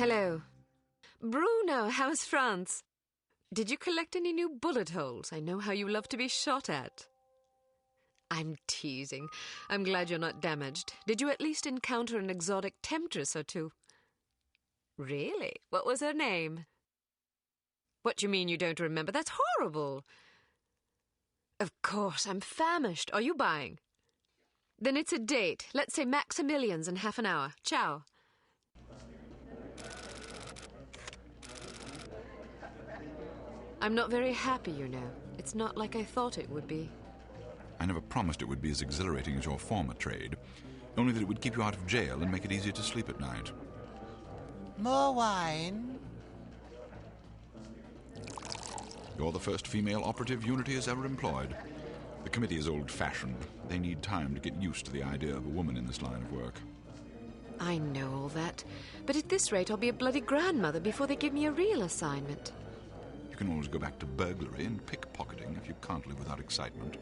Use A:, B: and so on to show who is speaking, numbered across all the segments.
A: Hello. Bruno, how's France? Did you collect any new bullet holes? I know how you love to be shot at. I'm teasing. I'm glad you're not damaged. Did you at least encounter an exotic temptress or two? Really? What was her name? What do you mean you don't remember? That's horrible. Of course, I'm famished. Are you buying? Then it's a date. Let's say Maximilian's in half an hour. Ciao. I'm not very happy, you know. It's not like I thought it would be.
B: I never promised it would be as exhilarating as your former trade, only that it would keep you out of jail and make it easier to sleep at night.
C: More wine?
B: You're the first female operative Unity has ever employed. The committee is old-fashioned. They need time to get used to the idea of a woman in this line of work.
A: I know all that, but at this rate I'll be a bloody grandmother before they give me a real assignment.
B: You can always go back to burglary and pickpocketing if you can't live without excitement.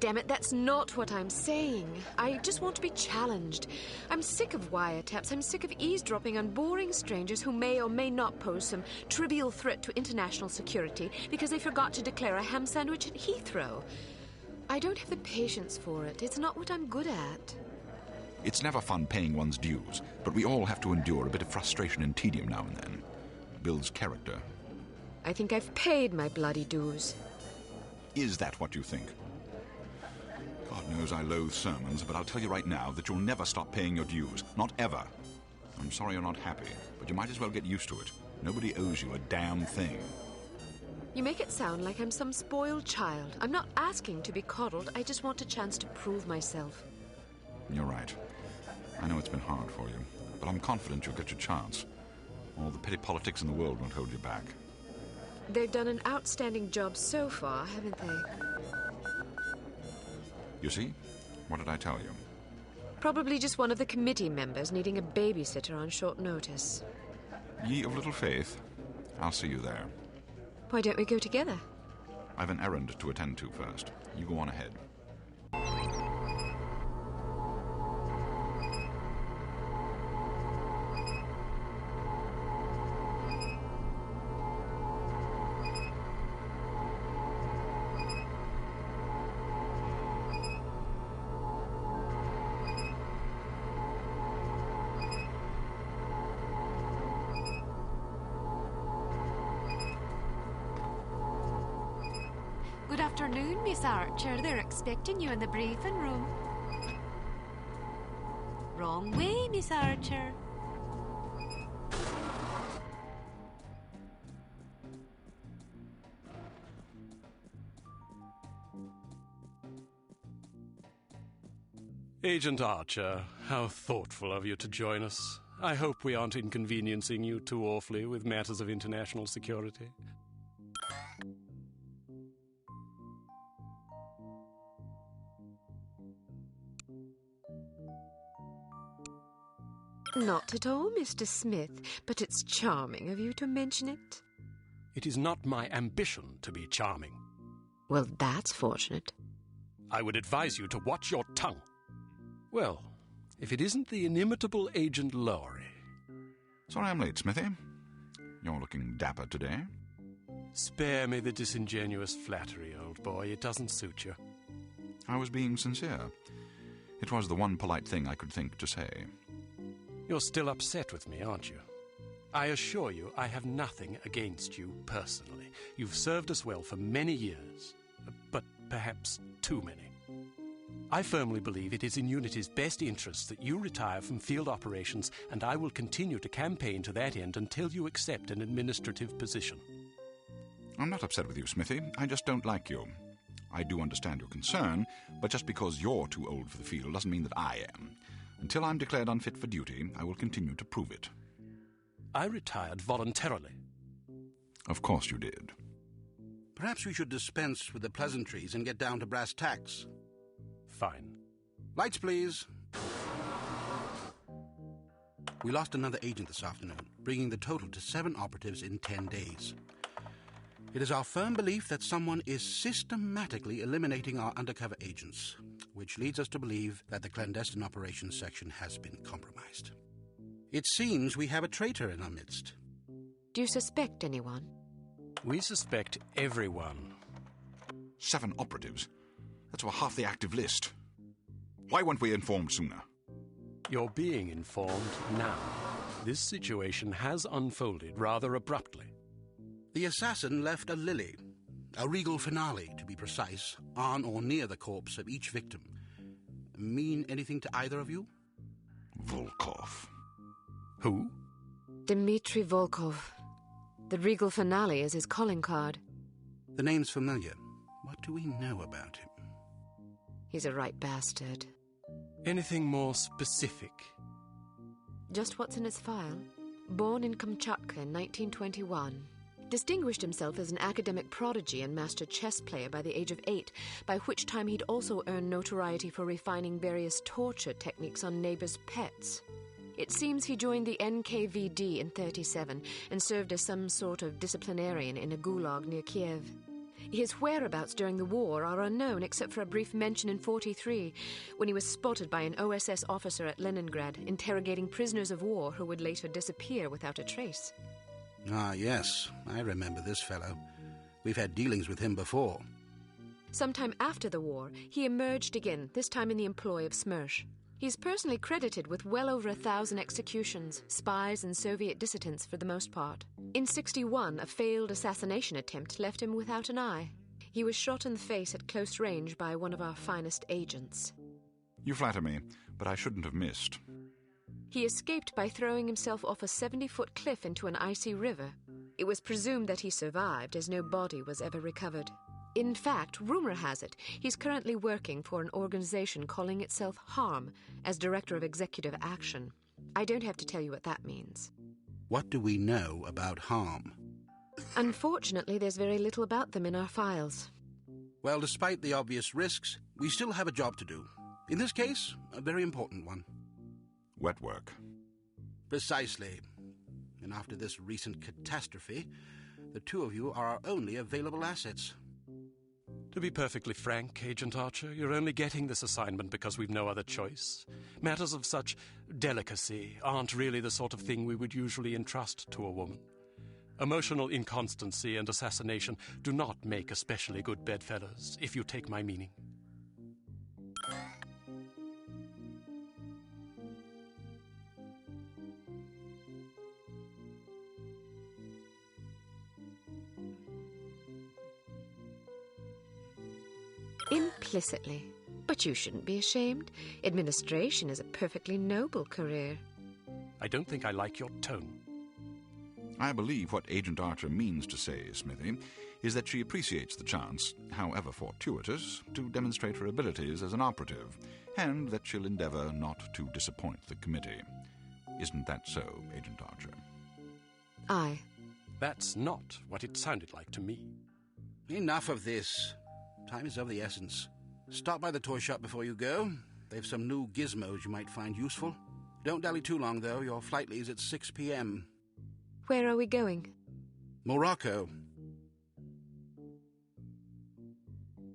A: Damn it, that's not what I'm saying. I just want to be challenged. I'm sick of wiretaps. I'm sick of eavesdropping on boring strangers who may or may not pose some trivial threat to international security because they forgot to declare a ham sandwich at Heathrow. I don't have the patience for it. It's not what I'm good at.
B: It's never fun paying one's dues, but we all have to endure a bit of frustration and tedium now and then. It builds character.
A: I think I've paid my bloody dues.
B: Is that what you think? God knows I loathe sermons, but I'll tell you right now that you'll never stop paying your dues. Not ever. I'm sorry you're not happy, but you might as well get used to it. Nobody owes you a damn thing.
A: You make it sound like I'm some spoiled child. I'm not asking to be coddled. I just want a chance to prove myself.
B: You're right. I know it's been hard for you, but I'm confident you'll get your chance. All the petty politics in the world won't hold you back.
A: They've done an outstanding job so far, haven't they?
B: You see? What did I tell you?
A: Probably just one of the committee members needing a babysitter on short notice.
B: Ye of little faith. I'll see you there.
A: Why don't we go together?
B: I've an errand to attend to first. You go on ahead.
D: Good afternoon, Miss Archer. They're expecting you in the briefing room. Wrong way, Miss Archer.
E: Agent Archer, how thoughtful of you to join us. I hope we aren't inconveniencing you too awfully with matters of international security.
A: Not at all, Mr. Smith, but it's charming of you to mention it.
E: It is not my ambition to be charming.
A: Well, that's fortunate.
E: I would advise you to watch your tongue. Well, if it isn't the inimitable Agent Lowry.
B: Sorry I'm late, Smithy. You're looking dapper today.
E: Spare me the disingenuous flattery, old boy. It doesn't suit you.
B: I was being sincere. It was the one polite thing I could think to say.
E: You're still upset with me, aren't you? I assure you I have nothing against you personally. You've served us well for many years, but perhaps too many. I firmly believe it is in Unity's best interests that you retire from field operations, and I will continue to campaign to that end until you accept an administrative position.
B: I'm not upset with you, Smithy. I just don't like you. I do understand your concern, but just because you're too old for the field doesn't mean that I am. Until I'm declared unfit for duty, I will continue to prove it.
E: I retired voluntarily.
B: Of course you did.
F: Perhaps we should dispense with the pleasantries and get down to brass tacks.
E: Fine.
F: Lights, please. We lost another agent this afternoon, bringing the total to 7 operatives in 10 days. It is our firm belief that someone is systematically eliminating our undercover agents, which leads us to believe that the clandestine operations section has been compromised. It seems we have a traitor in our midst.
A: Do you suspect anyone?
E: We suspect everyone.
B: 7 operatives. That's over half the active list. Why weren't we informed sooner?
E: You're being informed now. This situation has unfolded rather abruptly.
F: The assassin left a lily, a regal finale, to be precise, on or near the corpse of each victim. Mean anything to either of you?
B: Volkov.
E: Who?
A: Dmitri Volkov. The regal finale is his calling card.
F: The name's familiar. What do we know about him?
A: He's a right bastard.
E: Anything more specific?
A: Just what's in his file. Born in Kamchatka in 1921. Distinguished himself as an academic prodigy and master chess player by the age of 8, by which time he'd also earned notoriety for refining various torture techniques on neighbors' pets. It seems he joined the NKVD in 1937 and served as some sort of disciplinarian in a gulag near Kiev. His whereabouts during the war are unknown except for a brief mention in 1943 when he was spotted by an OSS officer at Leningrad interrogating prisoners of war who would later disappear without a trace.
F: Ah, yes, I remember this fellow. We've had dealings with him before.
A: Sometime after the war, he emerged again, this time in the employ of Smersh. He's personally credited with well over 1,000 executions, spies and Soviet dissidents for the most part. In 1961, a failed assassination attempt left him without an eye. He was shot in the face at close range by one of our finest agents.
B: You flatter me, but I shouldn't have missed.
A: He escaped by throwing himself off a 70-foot cliff into an icy river. It was presumed that he survived, as no body was ever recovered. In fact, rumor has it, he's currently working for an organization calling itself H.A.R.M as Director of Executive Action. I don't have to tell you what that means.
F: What do we know about H.A.R.M?
A: Unfortunately, there's very little about them in our files.
F: Well, despite the obvious risks, we still have a job to do. In this case, a very important one.
B: Wet work.
F: Precisely. And after this recent catastrophe, the two of you are our only available assets.
E: To be perfectly frank, Agent Archer, you're only getting this assignment because we've no other choice. Matters of such delicacy aren't really the sort of thing we would usually entrust to a woman. Emotional inconstancy and assassination do not make especially good bedfellows, if you take my meaning.
A: Implicitly. But you shouldn't be ashamed. Administration is a perfectly noble career.
E: I don't think I like your tone.
B: I believe what Agent Archer means to say, Smithy, is that she appreciates the chance, however fortuitous, to demonstrate her abilities as an operative, and that she'll endeavor not to disappoint the committee. Isn't that so, Agent Archer?
A: Aye.
E: That's not what it sounded like to me.
F: Enough of this. Time is of the essence. Stop by the toy shop before you go. They've some new gizmos you might find useful. Don't dally too long, though. Your flight leaves at 6 p.m.
A: Where are we going?
F: Morocco.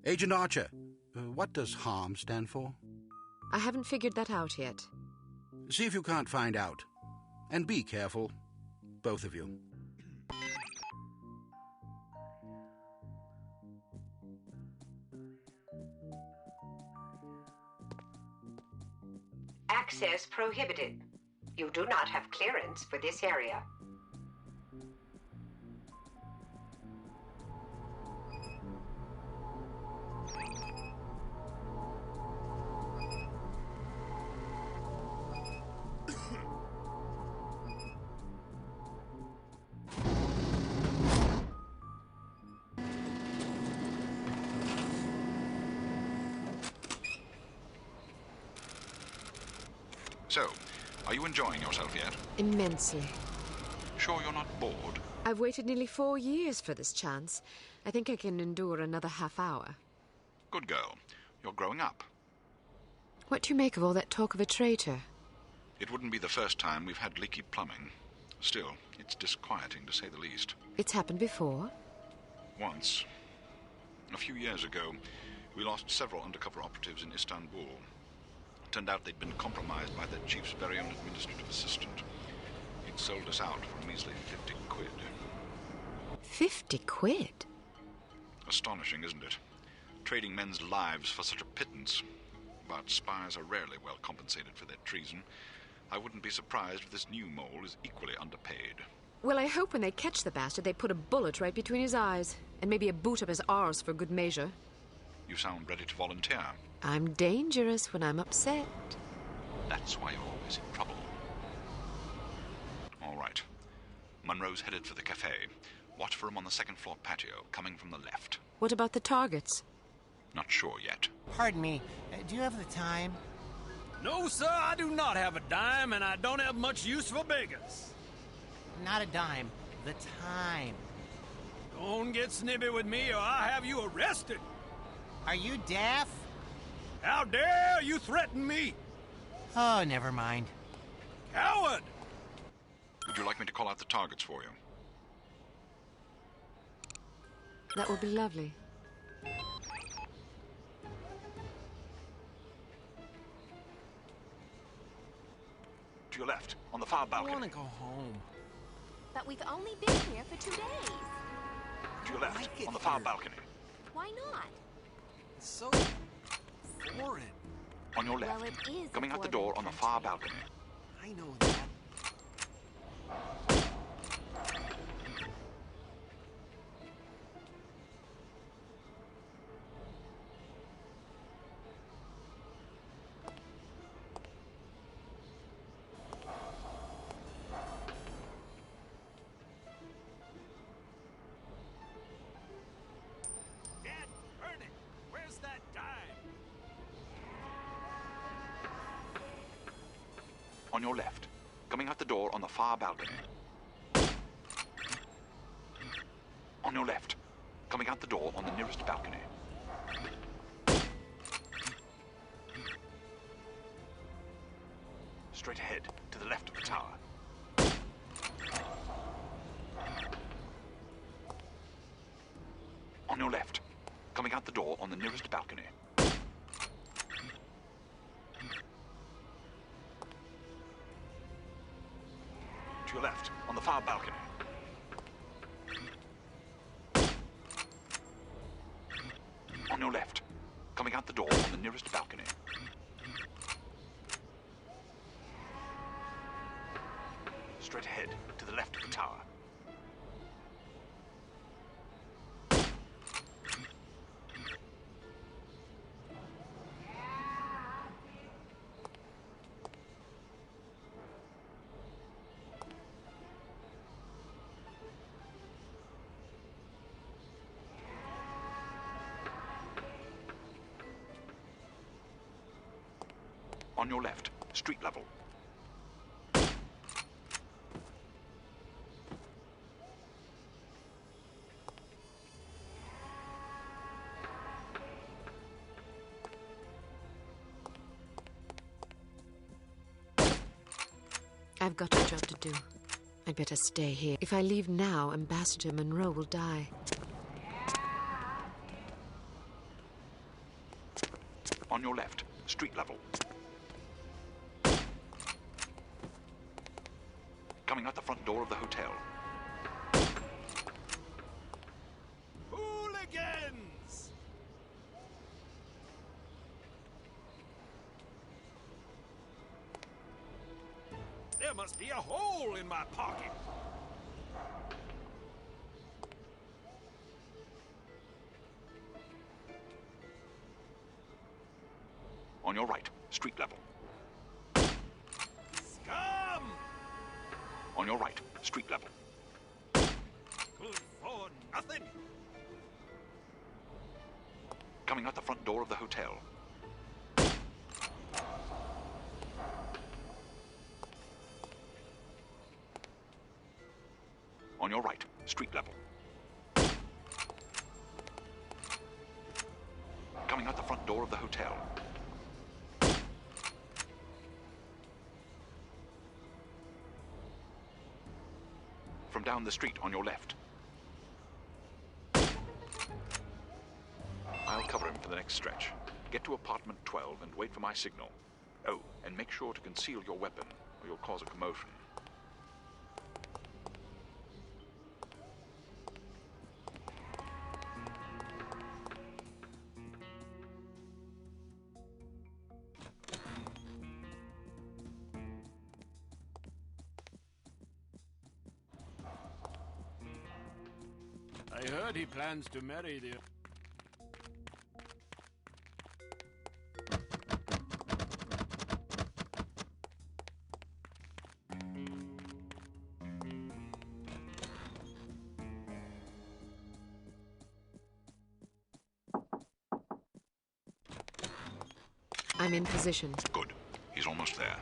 F: Agent Archer, what does H.A.R.M stand for?
A: I haven't figured that out yet.
F: See if you can't find out. And be careful, both of you.
G: Access prohibited. You do not have clearance for this area.
B: So, are you enjoying yourself yet?
A: Immensely.
B: Sure you're not bored?
A: I've waited nearly 4 years for this chance. I think I can endure another half hour.
B: Good girl. You're growing up.
A: What do you make of all that talk of a traitor?
B: It wouldn't be the first time we've had leaky plumbing. Still, it's disquieting to say the least.
A: It's happened before?
B: Once. A few years ago, we lost several undercover operatives in Istanbul. Turned out they'd been compromised by their chief's very own administrative assistant. He'd sold us out for a measly 50 quid.
A: 50 quid?
B: Astonishing, isn't it? Trading men's lives for such a pittance. But spies are rarely well compensated for their treason. I wouldn't be surprised if this new mole is equally underpaid.
A: Well, I hope when they catch the bastard, they put a bullet right between his eyes, and maybe a boot up his arse for good measure.
B: You sound ready to volunteer.
A: I'm dangerous when I'm upset.
B: That's why you're always in trouble. All right. Monroe's headed for the cafe. Watch for him on the second-floor patio, coming from the left.
A: What about the targets?
B: Not sure yet.
C: Pardon me, do you have the time?
H: No, sir, I do not have a dime, and I don't have much use for beggars.
C: Not a dime, the time.
H: Don't get snippy with me, or I'll have you arrested.
C: Are you deaf?
H: How dare you threaten me?
C: Oh, never mind.
H: Coward!
B: Would you like me to call out the targets for you?
A: That would be lovely.
B: To your left, on the far
C: I
B: balcony.
C: want to go home.
D: But we've only been here for 2 days.
B: To your left,
C: like it
B: on the far
C: here.
B: balcony.
D: Why not?
C: It's so foreign.
B: On your left,
D: Well, it is a
B: coming out the
D: foreign
B: door on the far
D: country.
B: balcony.
C: I know that.
H: Dad, Ernie, where's that dime?
B: On your left, coming out the door on the far balcony. On your left, coming out the door on the nearest balcony. Straight ahead, to the left of the tower. On your left, coming out the door on the nearest balcony. To your left, on the far balcony. On your left, coming out the door on the nearest balcony. Straight ahead, to the left of the tower. On your left, street level.
A: I've got a job to do. I'd better stay here. If I leave now, Ambassador Monroe will die.
B: On your left, street level. Coming out the front door of the hotel.
H: Hooligans! There must be a hole in my pocket.
B: On your right, street level.
H: Scum!
B: On your right, street level.
H: Good for nothing.
B: Coming out the front door of the hotel. On your right, street level. Coming out the front door of the hotel. From down the street on your left. I'll cover him for the next stretch. Get to apartment 12 and wait for my signal. Oh, and make sure to conceal your weapon, or you'll cause a commotion.
H: I heard he plans to marry the...
A: I'm in position.
B: Good. He's almost there.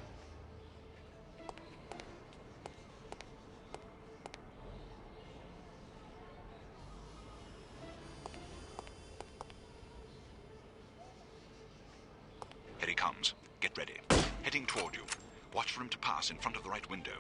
B: Here he comes. Get ready. Heading toward you. Watch for him to pass in front of the right window.